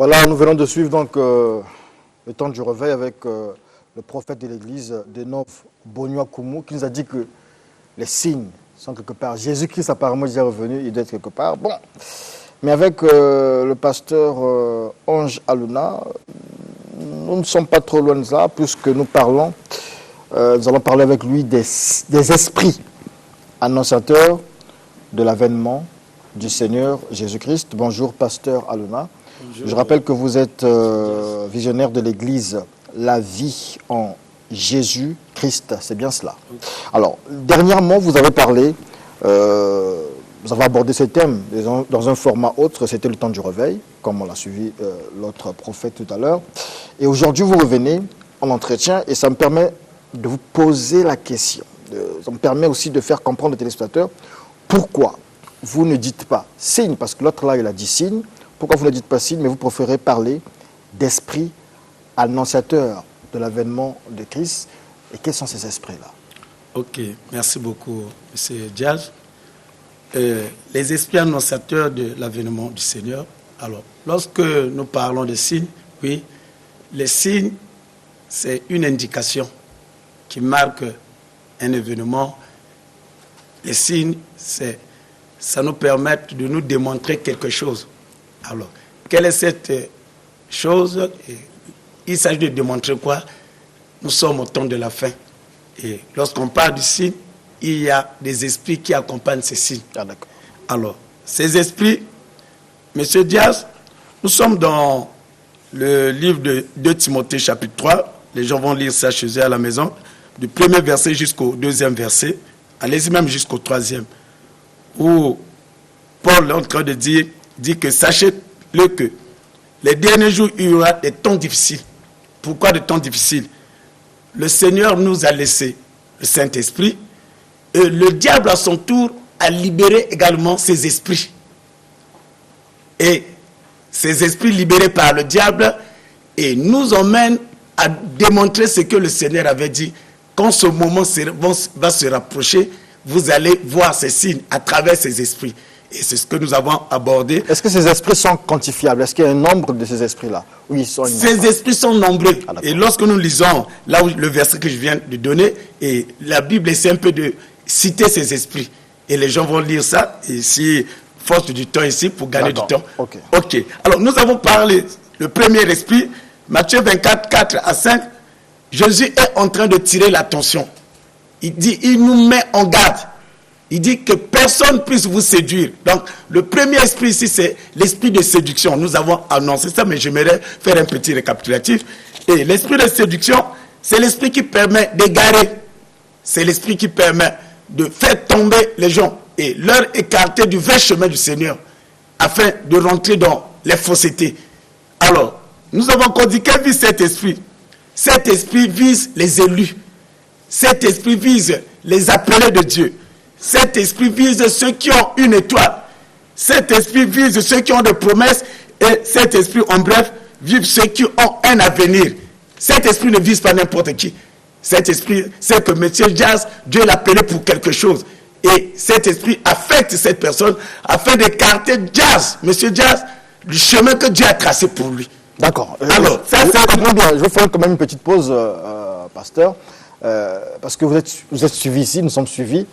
Voilà, nous venons de suivre donc le temps du réveil avec le prophète de l'église, Denov Bonyua-Kumu, qui nous a dit que les signes sont quelque part. Jésus-Christ apparemment est revenu, il doit être quelque part. Bon, mais avec le pasteur Ange Aluna, nous ne sommes pas trop loin de ça, puisque nous parlons, nous allons parler avec lui des esprits annonciateurs de l'avènement du Seigneur Jésus-Christ. Bonjour, pasteur Aluna. Bonjour. Je rappelle que vous êtes visionnaire de l'église La Vie en Jésus-Christ, c'est bien cela. Oui. Alors, dernièrement, vous avez parlé, vous avez abordé ce thème dans un format autre, c'était le temps du réveil, comme on l'a suivi l'autre prophète tout à l'heure. Et aujourd'hui, vous revenez en entretien et ça me permet de vous poser la question. Ça me permet aussi de faire comprendre aux téléspectateurs pourquoi vous ne dites pas signe, parce que l'autre là, il a dit signe. Pourquoi vous ne dites pas signe, mais vous préférez parler d'esprit annonciateur de l'avènement de Christ. Et quels sont ces esprits-là? Ok, merci beaucoup, M. Diaz. Les esprits annonciateurs de l'avènement du Seigneur. Alors, lorsque nous parlons de signes, oui, les signes, c'est une indication qui marque un événement. Les signes, ça nous permet de nous démontrer quelque chose. Alors, quelle est cette chose? Il s'agit de démontrer quoi? Nous sommes au temps de la fin. Et lorsqu'on parle du signe, il y a des esprits qui accompagnent ces signes. Ah, d'accord. Alors, ces esprits, M. Diaz, nous sommes dans le livre de 2 Timothée chapitre 3. Les gens vont lire ça chez eux à la maison. Du premier verset jusqu'au deuxième verset. Allez-y même jusqu'au troisième. Où Paul est en train de dire que sachez-le que les derniers jours, il y aura des temps difficiles. Pourquoi des temps difficiles? Le Seigneur nous a laissé le Saint-Esprit et le diable à son tour a libéré également ses esprits. Et ces esprits libérés par le diable et nous emmènent à démontrer ce que le Seigneur avait dit. Quand ce moment va se rapprocher, vous allez voir ces signes à travers ces esprits. Et c'est ce que nous avons abordé. Est-ce que ces esprits sont quantifiables? Est-ce qu'il y a un nombre de ces esprits-là? Oui, ces esprits sont nombreux. Ah, et lorsque nous lisons là où le verset que je viens de donner, et la Bible essaie un peu de citer ces esprits. Et les gens vont lire ça, et si force du temps ici, pour gagner du temps. Ok. Alors, nous avons parlé, le premier esprit, Matthieu 24, 4 à 5, Jésus est en train de tirer l'attention. Il dit, il nous met en garde. Il dit que personne ne puisse vous séduire. Donc, le premier esprit ici, c'est l'esprit de séduction. Nous avons annoncé ça, mais j'aimerais faire un petit récapitulatif. Et l'esprit de séduction, c'est l'esprit qui permet d'égarer. C'est l'esprit qui permet de faire tomber les gens et leur écarter du vrai chemin du Seigneur afin de rentrer dans les faussetés. Alors, nous avons encore dit quel vise cet esprit? Cet esprit vise les élus. Cet esprit vise les appelés de Dieu. Cet esprit vise ceux qui ont une étoile. Cet esprit vise ceux qui ont des promesses. Et cet esprit, en bref, vise ceux qui ont un avenir. Cet esprit ne vise pas n'importe qui. Cet esprit, c'est que M. Diaz, Dieu l'a appelé pour quelque chose. Et cet esprit affecte cette personne afin d'écarter Diaz, M. Diaz, du chemin que Dieu a tracé pour lui. D'accord. Alors, je vais faire quand même une petite pause, pasteur, parce que vous êtes suivi ici, nous sommes suivis.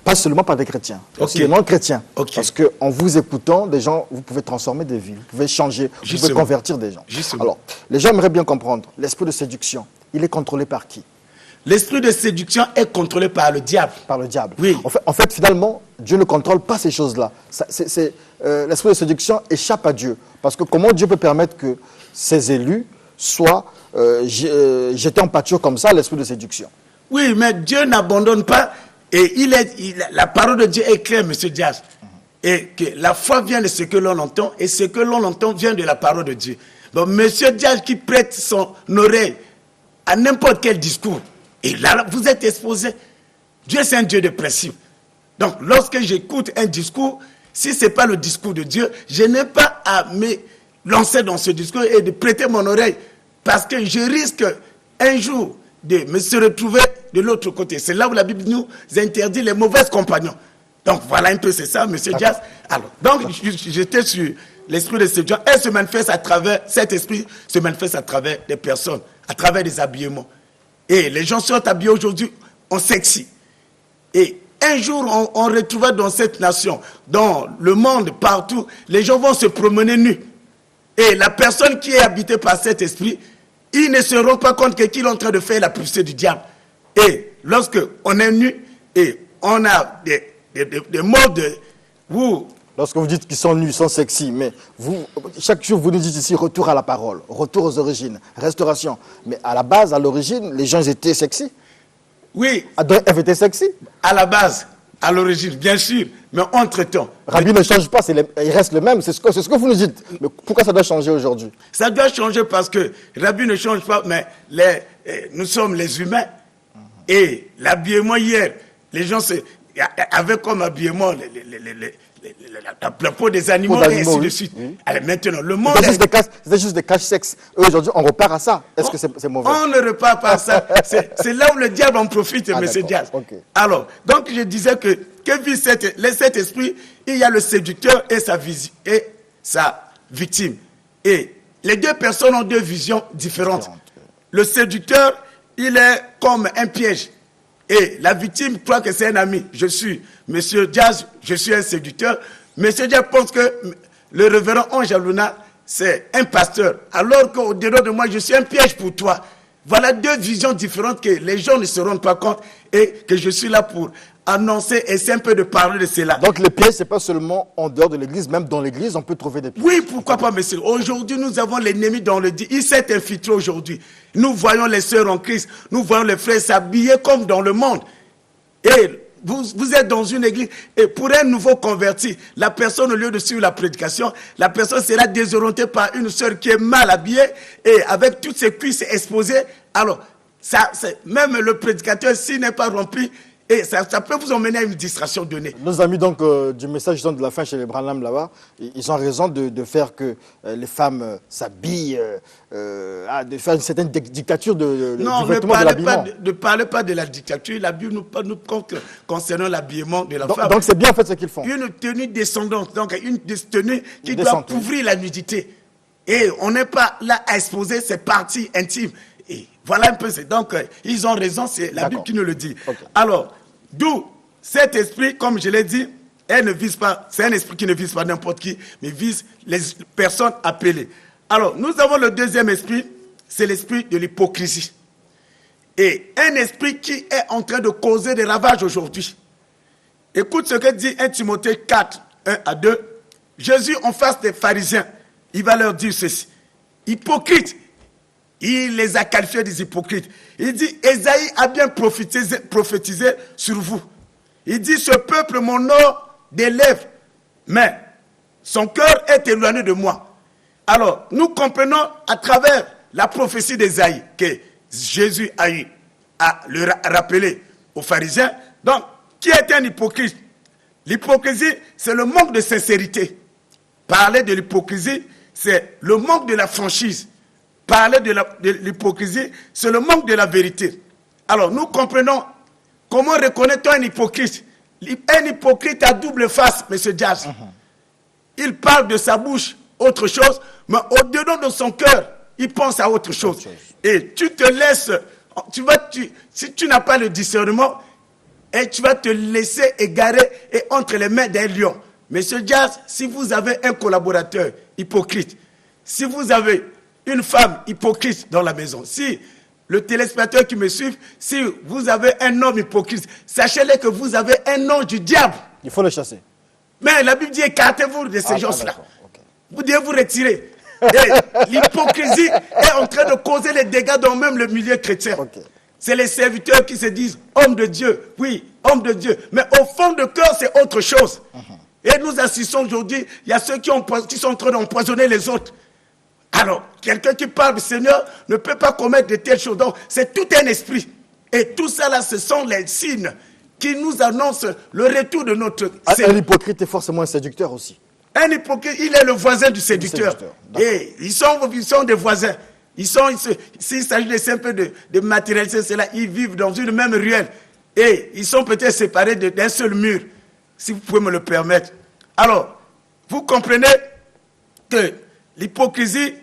Pas seulement par des chrétiens, aussi des non-chrétiens. Parce qu'en vous écoutant, des gens, vous pouvez transformer des vies, vous pouvez changer, vous pouvez convertir des gens. Justement. Alors, les gens aimeraient bien comprendre, l'esprit de séduction, il est contrôlé par qui? L'esprit de séduction est contrôlé par le diable. Par le diable. Oui. En fait, finalement, Dieu ne contrôle pas ces choses-là. L'esprit de séduction échappe à Dieu. Parce que comment Dieu peut permettre que ses élus soient jetés en pâture comme ça, l'esprit de séduction? Oui, mais Dieu n'abandonne pas. Et la parole de Dieu est claire, M. Diaz. Et que la foi vient de ce que l'on entend, et ce que l'on entend vient de la parole de Dieu. Donc, M. Diaz qui prête son oreille à n'importe quel discours, et là, vous êtes exposé. Dieu, c'est un Dieu de principe. Donc, lorsque j'écoute un discours, si ce n'est pas le discours de Dieu, je n'ai pas à me lancer dans ce discours et de prêter mon oreille. Parce que je risque un jour de me se retrouver de l'autre côté. C'est là où la Bible nous interdit les mauvais compagnons. Donc voilà un peu, c'est ça, M. Diaz. Alors, donc j'étais sur l'esprit de séduction, elle se manifeste à travers, cet esprit se manifeste à travers des personnes, à travers des habillements. Et les gens sont habillés aujourd'hui en sexy. Et un jour, on retrouvera dans cette nation, dans le monde, partout, les gens vont se promener nus. Et la personne qui est habitée par cet esprit, ils ne se rendent pas compte qu'il est en train de faire la publicité du diable. Et lorsque on est nu et on a des modes où... Lorsque vous dites qu'ils sont nus, ils sont sexy, mais vous, chaque jour vous nous dites ici retour à la parole, retour aux origines, restauration. Mais à la base, à l'origine, les gens étaient sexy. Oui. Donc, elles étaient sexy. À la base, à l'origine, bien sûr, mais entre-temps. Rabbi ne change pas, il reste le même, c'est ce que vous nous dites. Mais pourquoi ça doit changer aujourd'hui? Ça doit changer parce que Rabbi ne change pas, mais nous sommes les humains. Et l'habillement hier, les gens avaient comme habillement la peau des animaux et ainsi de suite. Oui. Alors maintenant, le monde... C'était juste des caches-sexes. Aujourd'hui, on repart à ça. Est-ce que c'est mauvais? On ne repart pas à ça. C'est là où le diable en profite, M. Diaz. Okay. Alors, donc je disais que vit cet esprit, il y a le séducteur et sa victime. Et les deux personnes ont deux visions différentes. Le séducteur, il est comme un piège. Et la victime croit que c'est un ami. Je suis M. Diaz, je suis un séducteur. M. Diaz pense que le révérend Ange Aluna, c'est un pasteur. Alors qu'au-delà de moi, je suis un piège pour toi. Voilà deux visions différentes que les gens ne se rendent pas compte et que je suis là pour annoncer et c'est un peu de parler de cela. Donc le piège, ce n'est pas seulement en dehors de l'église, même dans l'église, on peut trouver des pièges. Oui, pourquoi pas, monsieur. Aujourd'hui, nous avons l'ennemi dans le dit. Il s'est infiltré aujourd'hui. Nous voyons les sœurs en Christ, nous voyons les frères s'habiller comme dans le monde. Et vous êtes dans une église, et pour un nouveau converti, la personne, au lieu de suivre la prédication, la personne sera désorientée par une sœur qui est mal habillée et avec toutes ses cuisses exposées. Alors, même le prédicateur, s'il n'est pas rempli, et ça peut vous emmener à une distraction donnée. Nos amis donc du message de la fin chez les Branham là-bas, ils ont raison de faire que les femmes s'habillent, de faire une certaine dictature du vêtement de l'habillement. Ne parlez pas de la dictature. La Bible nous compte concernant l'habillement de la femme. Donc c'est bien en fait ce qu'ils font. Une tenue descendante, donc une tenue qui doit couvrir la nudité. Et on n'est pas là à exposer ses parties intimes. Et voilà un peu, donc ils ont raison, c'est la Bible qui nous le dit. Okay. Alors, d'où cet esprit, comme je l'ai dit, elle ne vise pas, c'est un esprit qui ne vise pas n'importe qui, mais vise les personnes appelées. Alors, nous avons le deuxième esprit, c'est l'esprit de l'hypocrisie. Et un esprit qui est en train de causer des ravages aujourd'hui. Écoute ce que dit 1 Timothée 4, 1 à 2. Jésus, en face des pharisiens, il va leur dire ceci. Hypocrite. Il les a qualifiés des hypocrites. Il dit, Ésaïe a bien prophétisé sur vous. Il dit, ce peuple m'honore des lèvres, mais son cœur est éloigné de moi. Alors, nous comprenons à travers la prophétie d'Ésaïe que Jésus a eu à le rappeler aux pharisiens. Donc, qui est un hypocrite? L'hypocrisie, c'est le manque de sincérité. Parler de l'hypocrisie, c'est le manque de la franchise. Parler de l'hypocrisie, c'est le manque de la vérité. Alors, nous comprenons comment reconnaît-on un hypocrite. Un hypocrite à double face, M. Diaz. Il parle de sa bouche autre chose, mais au-dedans de son cœur, il pense à autre chose. Et tu te laisses, si tu n'as pas le discernement, et tu vas te laisser égarer et entre les mains d'un lion. M. Diaz, si vous avez un collaborateur hypocrite, si vous avez une femme hypocrite dans la maison, si le téléspectateur qui me suit, si vous avez un homme hypocrite, sachez-le que vous avez un ange du diable. Il faut le chasser. Mais la Bible dit écartez-vous de ces gens-là. Okay. Vous devez vous retirer. L'hypocrisie est en train de causer les dégâts dans même le milieu chrétien. Okay. C'est les serviteurs qui se disent homme de Dieu. Oui, homme de Dieu. Mais au fond de cœur, c'est autre chose. Et nous assistons aujourd'hui, il y a ceux qui sont en train d'empoisonner les autres. Alors, quelqu'un qui parle du Seigneur ne peut pas commettre de telles choses. Donc, c'est tout un esprit. Et tout ça là, ce sont les signes qui nous annoncent le retour de notre Seigneur. Un hypocrite est forcément un séducteur aussi. Un hypocrite, il est le voisin du séducteur. Et ils sont des voisins. S'il s'agit de simple de matérialité, c'est là, ils vivent dans une même ruelle. Et ils sont peut-être séparés d'un seul mur, si vous pouvez me le permettre. Alors, vous comprenez que l'hypocrisie,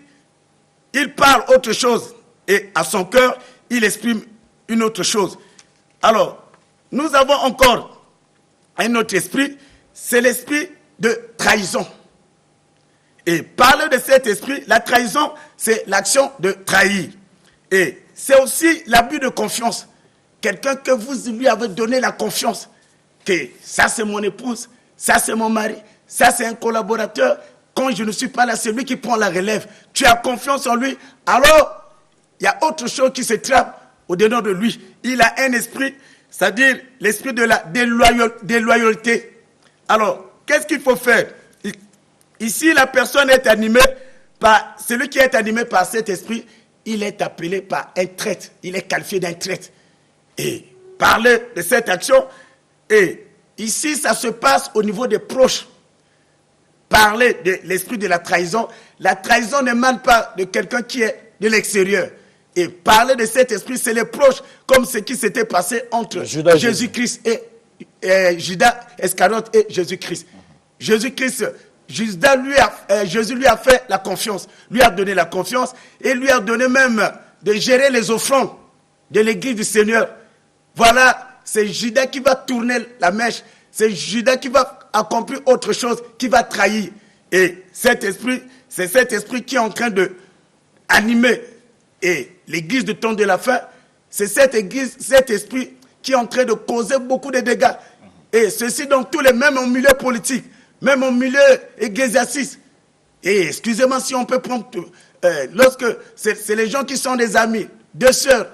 il parle autre chose et à son cœur, il exprime une autre chose. Alors, nous avons encore un autre esprit, c'est l'esprit de trahison. Et parler de cet esprit, la trahison, c'est l'action de trahir. Et c'est aussi l'abus de confiance. Quelqu'un que vous lui avez donné la confiance, que ça c'est mon épouse, ça c'est mon mari, ça c'est un collaborateur. Quand je ne suis pas là, c'est lui qui prend la relève. Tu as confiance en lui, alors il y a autre chose qui se trame au-dedans de lui. Il a un esprit, c'est-à-dire l'esprit de la déloyauté. Alors, qu'est-ce qu'il faut faire? Ici, la personne est animée par, celui qui est animé par cet esprit, il est appelé par un traître. Il est qualifié d'un traître. Et parler de cette action, et ici, ça se passe au niveau des proches. Parler de l'esprit de la trahison n'émane pas de quelqu'un qui est de l'extérieur. Et parler de cet esprit, c'est les proches, comme ce qui s'était passé entre Jésus-Christ et Judas Iscariote et Jésus-Christ. Jésus-Christ, Jésus lui a fait la confiance, lui a donné la confiance et lui a donné même de gérer les offrandes de l'église du Seigneur. Voilà, c'est Judas qui va tourner la mèche, c'est Judas qui va accomplir autre chose, qui va trahir. Et cet esprit, c'est cet esprit qui est en train de animer et l'église du temps de la fin, c'est cet esprit qui est en train de causer beaucoup de dégâts. Et ceci dans tous les, même au milieu politique, même au milieu ecclésiastique. Et excusez-moi si on peut prendre, lorsque c'est les gens qui sont des amis, deux sœurs,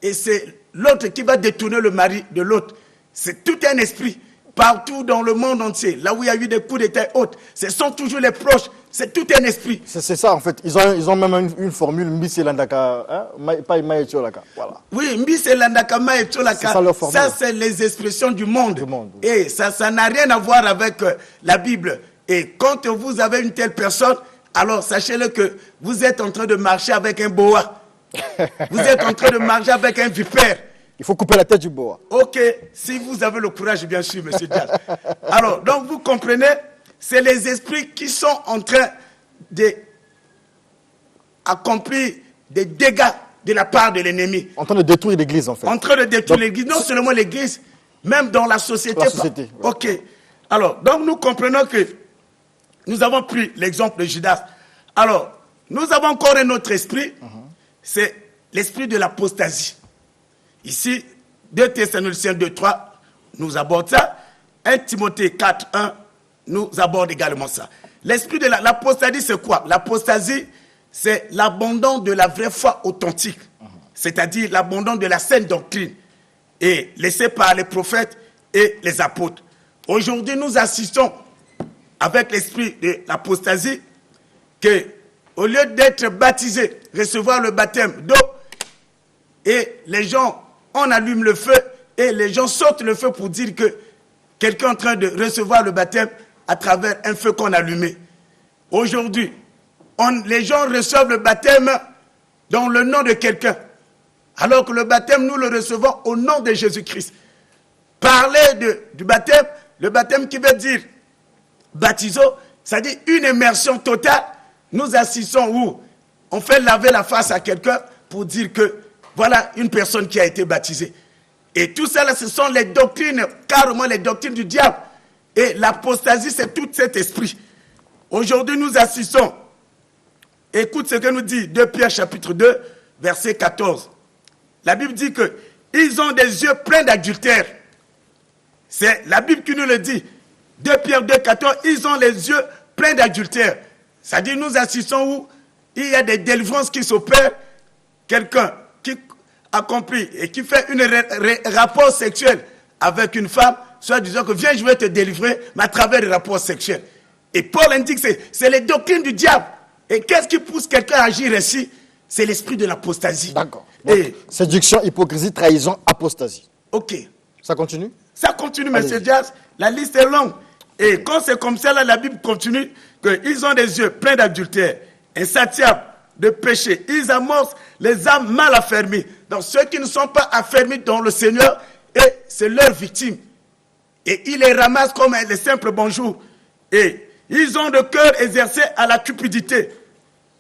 et c'est l'autre qui va détourner le mari de l'autre. C'est tout un esprit. Partout dans le monde entier, là où il y a eu des coups d'État hautes, ce sont toujours les proches, c'est tout un esprit. C'est ça en fait, ils ont même une formule, Mbisi Landaka, hein? Pas Maïtcholaka. Voilà. Oui, Mbisi Landaka, Maïtcholaka, ça c'est les expressions du monde. Oui. Et ça n'a rien à voir avec la Bible. Et quand vous avez une telle personne, alors sachez-le que vous êtes en train de marcher avec un boa. Vous êtes en train de marcher avec un vipère. Il faut couper la tête du boa. Ok, si vous avez le courage, bien sûr, monsieur Diaz. Alors, donc vous comprenez, c'est les esprits qui sont en train d'accomplir des dégâts de la part de l'ennemi. En train de détruire l'église, en fait. En train de détruire l'église, non seulement l'église, même dans la société. La société, ouais. Ok. Alors, donc nous comprenons que nous avons pris l'exemple de Judas. Alors, nous avons encore un autre esprit, c'est l'esprit de l'apostasie. Ici, 2 Thessaloniciens 2:3 nous aborde ça. 1 Timothée 4:1 nous aborde également ça. L'esprit de l'apostasie, c'est quoi? L'apostasie, c'est l'abandon de la vraie foi authentique. C'est-à-dire l'abandon de la saine doctrine et laissé par les prophètes et les apôtres. Aujourd'hui, nous assistons avec l'esprit de l'apostasie que, au lieu d'être baptisés, recevoir le baptême d'eau, et les gens, on allume le feu et les gens sautent le feu pour dire que quelqu'un est en train de recevoir le baptême à travers un feu qu'on a allumé. Aujourd'hui, les gens reçoivent le baptême dans le nom de quelqu'un, alors que le baptême, nous le recevons au nom de Jésus-Christ. Parler du baptême, le baptême qui veut dire baptiso, c'est-à-dire une immersion totale. Nous assistons où on fait laver la face à quelqu'un pour dire que voilà une personne qui a été baptisée. Et tout ça, là, ce sont les doctrines, carrément les doctrines du diable. Et l'apostasie, c'est tout cet esprit. Aujourd'hui, nous assistons. Écoute ce que nous dit 2 Pierre chapitre 2, verset 14. La Bible dit que ils ont des yeux pleins d'adultère. C'est la Bible qui nous le dit. 2 Pierre 2, 14, ils ont les yeux pleins d'adultère. C'est-à-dire, nous assistons où il y a des délivrances qui s'opèrent. Quelqu'un qui accomplit et qui fait un rapport sexuel avec une femme, soit disant que viens, je vais te délivrer, mais à travers les rapports sexuels. Et Paul indique que c'est les doctrines du diable. Et qu'est-ce qui pousse quelqu'un à agir ainsi? C'est l'esprit de l'apostasie. D'accord. Séduction, hypocrisie, trahison, apostasie. Ok. Ça continue? Ça continue, monsieur Diaz. La liste est longue. Et quand c'est comme ça, là, la Bible continue qu'ils ont des yeux pleins d'adultère, insatiables de péché. Ils amorcent les âmes mal affermies. Donc ceux qui ne sont pas affermis dans le Seigneur, et c'est leur victime. Et ils les ramassent comme les simples bonjours. Et Ils ont le cœur exercé à la cupidité.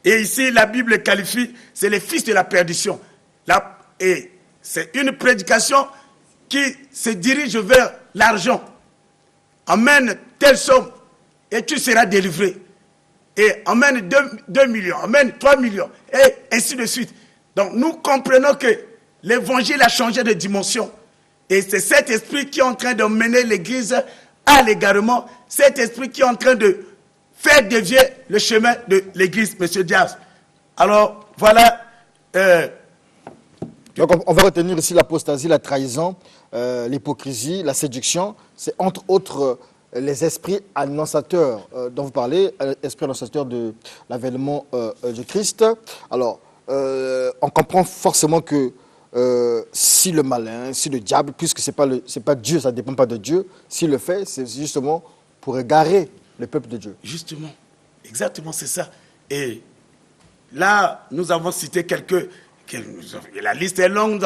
Et ici, la Bible les qualifie, c'est les fils de la perdition. Et c'est une prédication qui se dirige vers l'argent. Amène telle somme et tu seras délivré. Et amène 2 millions, amène 3 millions, et ainsi de suite. Donc nous comprenons que l'évangile a changé de dimension. Et c'est cet esprit qui est en train de mener l'Église à l'égarement, cet esprit qui est en train de faire dévier le chemin de l'Église, M. Diaz. Alors, voilà. Donc, on va retenir ici l'apostasie, la trahison, l'hypocrisie, la séduction. C'est entre autres les esprits annonciateurs dont vous parlez, esprits annonciateurs de l'avènement de Christ. Alors, on comprend forcément que si le malin, si le diable, puisque c'est pas Dieu, ça ne dépend pas de Dieu, s'il le fait, c'est justement pour égarer le peuple de Dieu. Justement, exactement, c'est ça. Et là, nous avons cité quelques... La liste est longue.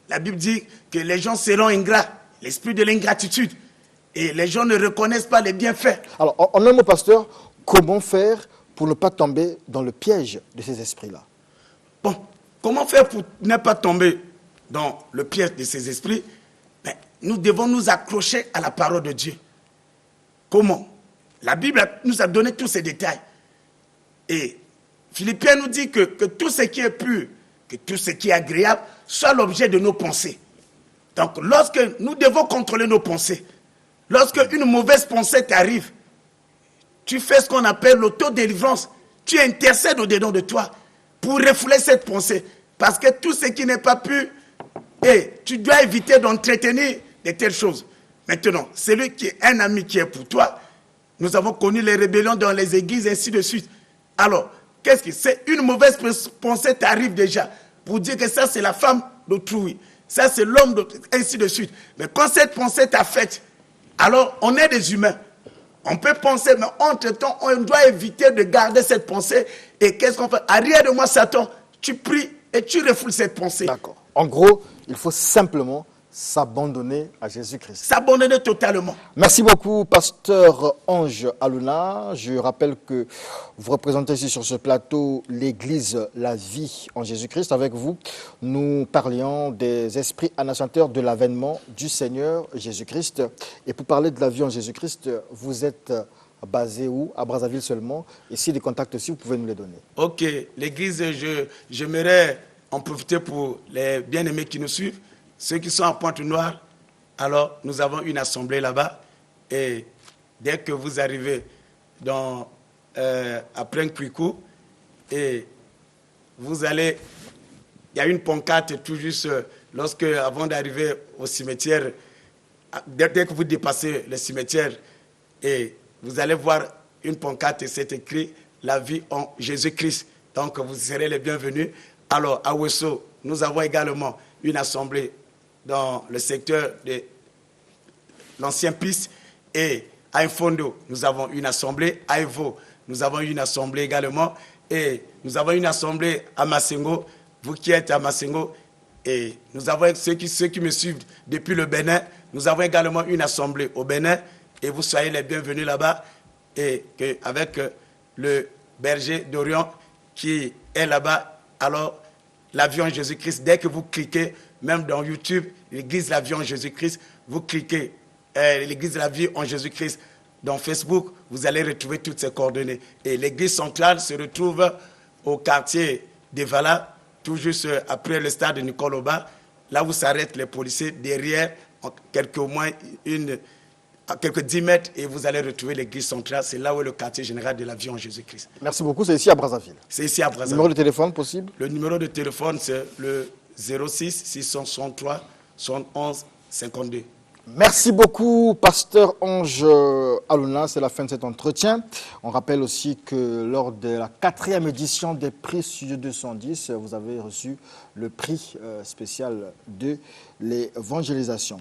La Bible dit que les gens seront ingrats, l'esprit de l'ingratitude. Et les gens ne reconnaissent pas les bienfaits. Alors, en un mot, pasteur, comment faire pour ne pas tomber dans le piège de ces esprits-là? Bon, comment faire pour ne pas tomber dans le piège de ces esprits? Nous devons nous accrocher à la parole de Dieu. Comment? La Bible nous a donné tous ces détails. Et Philippiens nous dit que tout ce qui est pur, que tout ce qui est agréable, soit l'objet de nos pensées. Donc, lorsque nous devons contrôler nos pensées, lorsque une mauvaise pensée t'arrive, tu fais ce qu'on appelle l'autodélivrance. Tu intercèdes au-dedans de toi pour refouler cette pensée. Parce que tout ce qui n'est pas pur, et tu dois éviter d'entretenir de telles choses. Maintenant, celui qui est un ami qui est pour toi, nous avons connu les rébellions dans les églises, ainsi de suite. Alors, qu'est-ce que c'est? Une mauvaise pensée t'arrive déjà pour dire que ça, c'est la femme d'autrui. Ça, c'est l'homme d'autrui, ainsi de suite. Mais quand cette pensée t'a faite, alors on est des humains. On peut penser, mais entre-temps, on doit éviter de garder cette pensée. Et qu'est-ce qu'on fait? Arrière de moi, Satan, tu pries et tu refoules cette pensée. D'accord. En gros, il faut simplement s'abandonner à Jésus-Christ. S'abandonner totalement. Merci beaucoup, pasteur Ange Aluna. Je rappelle que vous représentez ici sur ce plateau l'Église La Vie en Jésus-Christ. Avec vous, nous parlions des esprits annonciateurs de l'avènement du Seigneur Jésus-Christ. Et pour parler de la vie en Jésus-Christ, vous êtes basé où? À Brazzaville seulement. Et si des contacts aussi, vous pouvez nous les donner. Ok, l'Église, j'aimerais en profiter pour les bien-aimés qui nous suivent. Ceux qui sont en Pointe-Noire, alors nous avons une assemblée là-bas. Et dès que vous arrivez après un cuicou, et vous allez, il y a une pancarte tout juste avant d'arriver au cimetière, dès que vous dépassez le cimetière, et vous allez voir une pancarte et c'est écrit « La vie en Jésus-Christ ». Donc vous serez les bienvenus. Alors à Ouesso, nous avons également une assemblée dans le secteur de l'ancien piste, et à Infondo, nous avons une assemblée, à Evo, nous avons une assemblée également, et nous avons une assemblée à Massengo, vous qui êtes à Massengo, et nous avons ceux qui me suivent depuis le Bénin, nous avons également une assemblée au Bénin, et vous soyez les bienvenus là-bas, et avec le berger d'Orient qui est là-bas, alors la vie en Jésus-Christ, dès que vous cliquez, même dans YouTube, l'Église La Vie en Jésus-Christ, vous cliquez l'Église La Vie en Jésus-Christ dans Facebook, vous allez retrouver toutes ces coordonnées. Et l'Église centrale se retrouve au quartier d'Evala, tout juste après le stade de Nicoloba, là où s'arrêtent les policiers, derrière, à quelques 10 mètres, et vous allez retrouver l'église centrale. C'est là où est le quartier général de La Vie en Jésus-Christ. Merci beaucoup. C'est ici à Brazzaville. C'est ici à Brazzaville. Numéro de téléphone possible? Le numéro de téléphone, c'est le 06 663 71 52. Merci beaucoup, pasteur Ange Aluna. C'est la fin de cet entretien. On rappelle aussi que lors de la 4e édition des prix Studio 210, vous avez reçu le prix spécial de l'évangélisation.